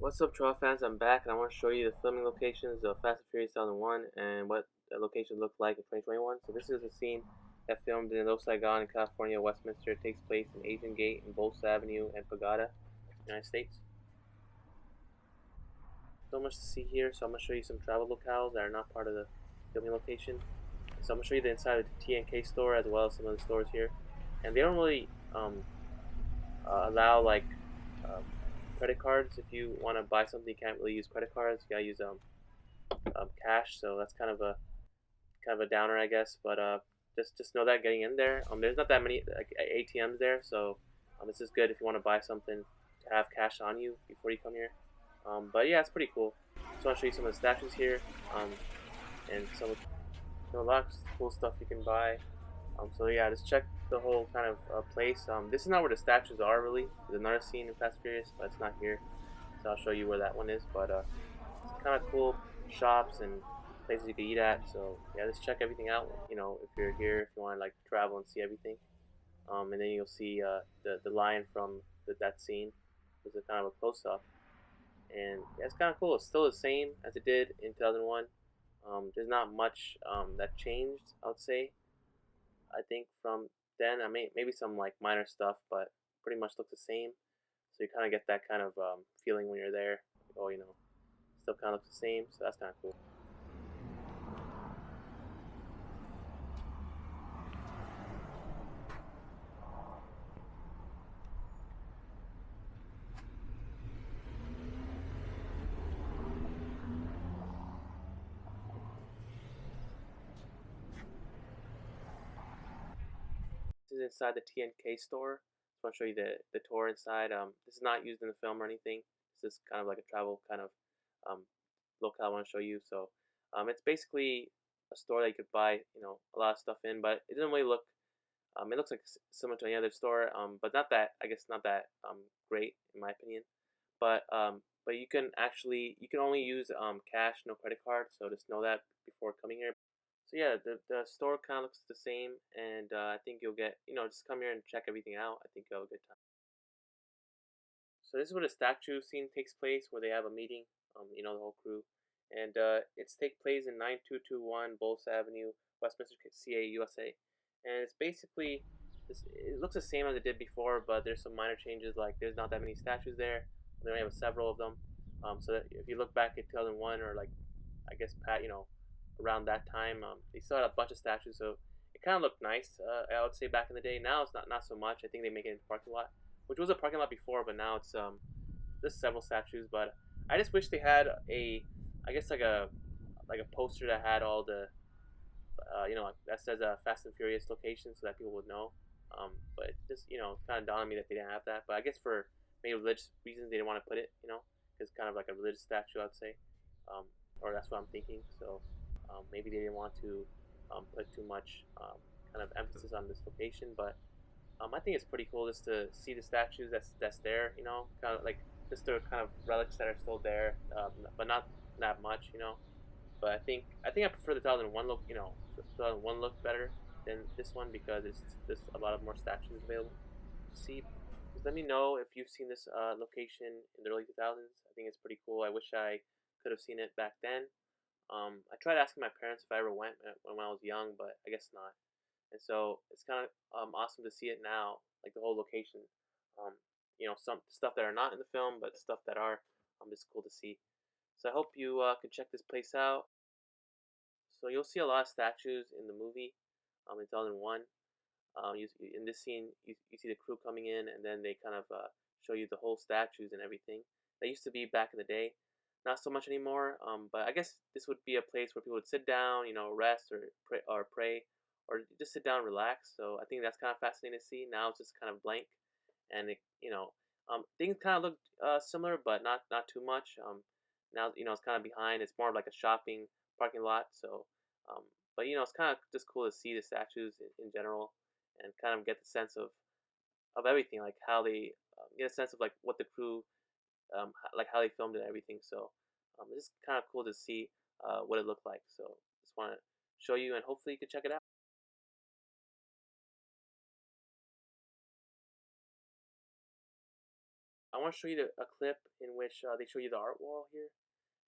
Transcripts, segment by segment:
What's up, Trail fans? I'm back, and I want to show you the filming locations of Fast and Furious 2001 and what the locations look like in 2021. So this is a scene that filmed in Saigon in California, Westminster. It takes place in Asian Gate and Bolsa Avenue and Pagoda, United States. So much to see here. So I'm going to show you some travel locales that are not part of the filming location. So I'm going to show you the inside of the T&K store as well as some of the stores here. And they don't really allow like um, credit cards. If you want to buy something, you can't really use credit cards. You gotta use cash. So that's kind of a downer, I guess. But just know that getting in there, there's not that many like ATMs there, so this is good if you want to buy something to have cash on you before you come here. But yeah, it's pretty cool. So I'll show you some of the statues here, and a lot of cool stuff you can buy. So yeah, just check the whole kind of place. This is not where the statues are really. There's another scene in Fast and Furious, but it's not here. So I'll show you where that one is. But it's kind of cool shops and places you can eat at. So yeah, just check everything out. If you're here, if you want to like travel and see everything, and then you'll see the lion from that scene. It's a kind of a close up, and yeah, it's kind of cool. It's still the same as it did in 2001. There's not much that changed, I would say. I think from then, I mean, maybe some like minor stuff, but pretty much look the same. So you kind of get that kind of feeling when you're there. Oh, still kind of looks the same. So that's kind of cool. This is inside the TNK store. So I'll show you the tour inside. This is not used in the film or anything. This is kind of like a travel kind of um, locale I want to show you. So it's basically a store that you could buy a lot of stuff in, but it doesn't really look. It looks like similar to any other store, but not that I guess not that great in my opinion. But you can only use cash, no credit card. So just know that before coming here. So yeah, the store kind of looks the same, and I think you'll get just come here and check everything out. I think you'll have a good time. So this is where the statue scene takes place, where they have a meeting, the whole crew, and it's take place in 9221 Bolsa Avenue, Westminster, CA, USA, and it's basically this. It looks the same as it did before, but there's some minor changes. Like there's not that many statues there. They only have several of them. So that if you look back at 2001 or like I guess around that time, they still had a bunch of statues, so it kind of looked nice. I would say back in the day. Now it's not so much. I think they make it into parking lot, which was a parking lot before, but now it's there's several statues. But I just wish they had I guess like a poster that had all the like that says Fast and Furious location so that people would know. But just kind of dawned on me that they didn't have that. But I guess for maybe religious reasons they didn't want to put it. It's kind of like a religious statue, I'd say. Um, or that's what I'm thinking. So maybe they didn't want to put too much kind of emphasis on this location, but I think it's pretty cool just to see the statues that's there. Kind of like just the kind of relics that are still there, but not that much. But I think I prefer the 2001 look. 2001 look better than this one because it's just a lot of more statues available to see. Just let me know if you've seen this location in the early 2000s. I think it's pretty cool. I wish I could have seen it back then. I tried asking my parents if I ever went when I was young, but I guess not. And so it's kind of awesome to see it now, like the whole location. Um, some stuff that are not in the film, but stuff that are. Just cool to see. So I hope you can check this place out. So you'll see a lot of statues in the movie. In 2001. In this scene, you see the crew coming in, and then they kind of show you the whole statues and everything. That used to be back in the day, not so much anymore. But I guess this would be a place where people would sit down, rest or just sit down and relax. So I think that's kind of fascinating to see. Now it's just kind of blank, and things kind of look similar, but not too much. Now it's kind of behind. It's more like a shopping parking lot. So, um, but it's kind of just cool to see the statues in general and kind of get the sense of everything, like how they get a sense of like what the crew, like how they filmed it and everything. So it's just kind of cool to see what it looked like. So just want to show you, and hopefully you can check it out. I want to show you a clip in which they show you the art wall here.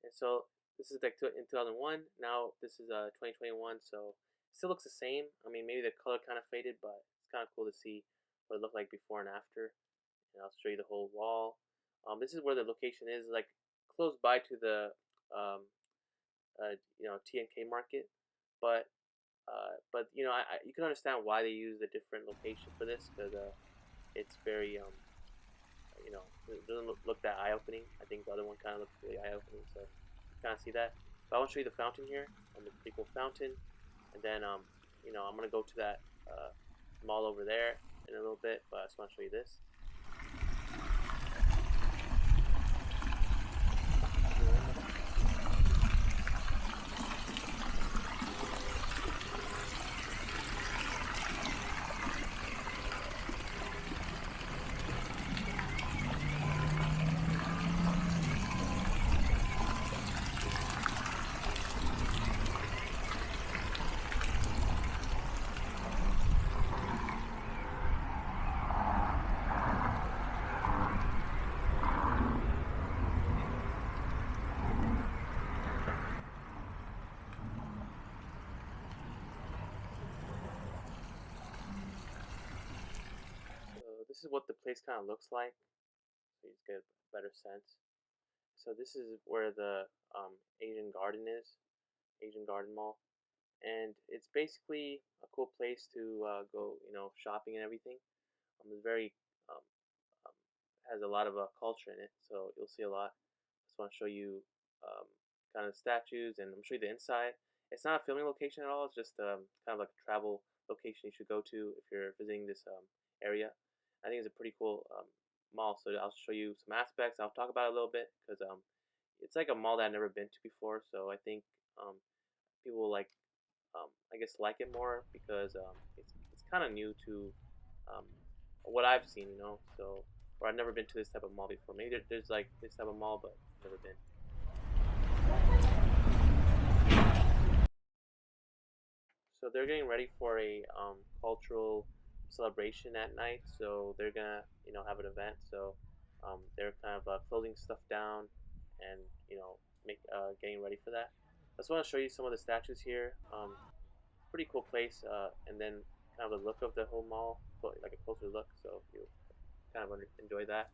And so this is like in 2001. Now this is 2021, so it still looks the same. I mean, maybe the color kind of faded, but it's kind of cool to see what it looked like before and after. And I'll show you the whole wall. This is where the location is, like close by to the um, TNK market, but you can understand why they use a different location for this because it's very it doesn't look that eye opening. I think the other one kind of looks really eye opening, so you kind of see that. But I want to show you the fountain here. It's a pretty cool fountain, and then I'm gonna go to that mall over there in a little bit, but I just want to show you this. So this is what the place kind of looks like, so you get a better sense. So this is where the Asian Garden is, Asian Garden Mall, and it's basically a cool place to go, shopping and everything. It's very um, um, has a lot of culture in it, so you'll see a lot. Just want to show you um, kind of statues, and I'm show you the inside. It's not a filming location at all. It's just kind of like a travel location you should go to if you're visiting this area. I think it's a pretty cool mall. So I'll show you some aspects. I'll talk about it a little bit because it's like a mall that I've never been to before. So I think people will I guess like it more because it's kind of new to um, what I've seen, So or I've never been to this type of mall before. Maybe there's like this type of mall, but I've never been. So they're getting ready for a cultural celebration at night. So they're gonna have an event. So they're kind of closing stuff down and make getting ready for that. I just want to show you some of the statues here. Pretty cool place, and then kind of the look of the whole mall, like a closer look. So you kind of enjoy that.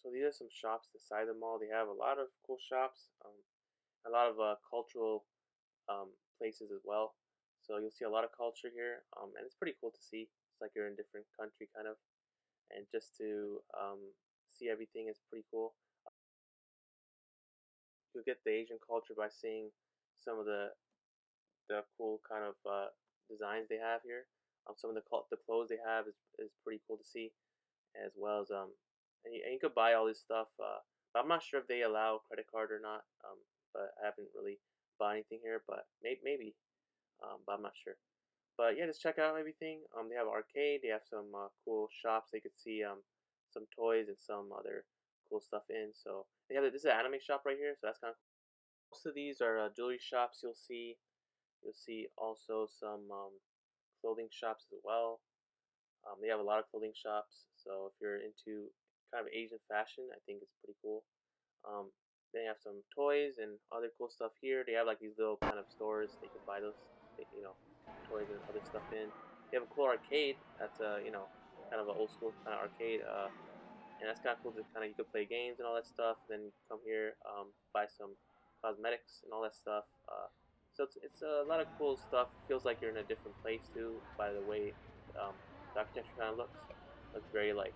So these are some shops inside the mall. They have a lot of cool shops, a lot of cultural places as well. So you'll see a lot of culture here, and it's pretty cool to see. It's like you're in a different country, kind of, and just to see everything is pretty cool. You'll get the Asian culture by seeing some of the cool kind of designs they have here. Some of the clothes they have is pretty cool to see, as well as and you could buy all this stuff. But I'm not sure if they allow credit card or not. But I haven't really bought anything here, but maybe. But I'm not sure. But yeah, just check out everything. They have arcade. They have some cool shops. They could see some toys and some other cool stuff in. So they have this is an anime shop right here. So that's kind of most of these are jewelry shops. You'll see also some clothing shops as well. They have a lot of clothing shops. So if you're into kind of Asian fashion, I think it's pretty cool. Um, They have some toys and other cool stuff here. They have like these little kind of stores that you can buy those, toys and other stuff in. They have a cool arcade. That's kind of an old school kind of arcade. And that's kind of cool to kind of you could play games and all that stuff. Then you come here, buy some cosmetics and all that stuff. So it's a lot of cool stuff. It feels like you're in a different place too. By the way, the architecture kind of looks very like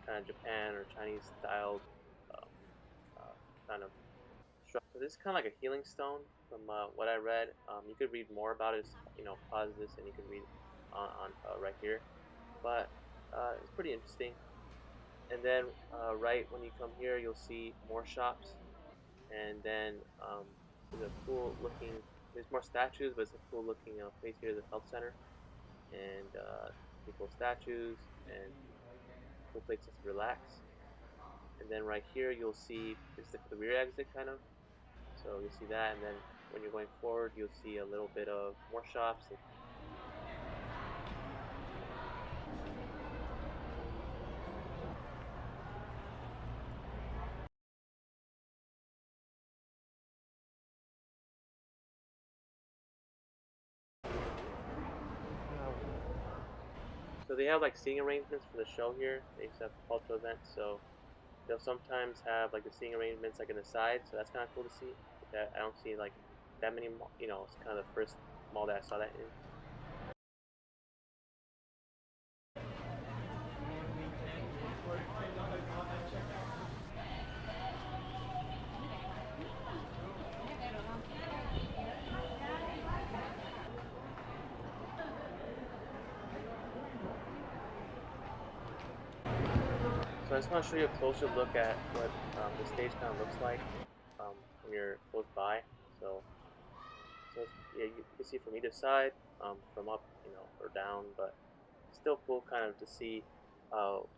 kind of Japan or Chinese styled um, uh, kind of structure. So this is kind of like a healing stone from what I read. You could read more about it. Pause this and you can read on right here. But it's pretty interesting. And then right when you come here, you'll see more shops, and then there's a cool looking. There's more statues, but it's a cool looking place here, the health center, and pretty cool statues and cool places to relax. And then right here, you'll see this is the rear exit kind of. So you'll see that, and then when you're going forward, you'll see a little bit of more shops. So they have like seating arrangements for the show here. They used to have cultural events, so they'll sometimes have like the seating arrangements like in the side, so that's kind of cool to see. That I don't see like that many. It's kind of the first mall that I saw that in. So I just want to show you a closer look at what the stage kind of looks like when you're close by. So, yeah, you can see from either side, from up, or down, but still cool kind of to see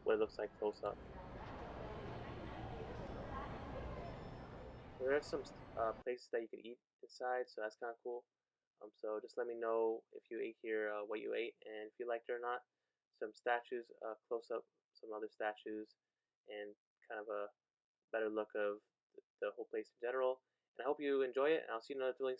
what it looks like close up. So there's some places that you can eat inside, so that's kind of cool. So just let me know if you ate here, what you ate, and if you liked it or not. Some statues, close up, some other statues, and kind of a better look of the whole place in general. And I hope you enjoy it, and I'll see you in another dueling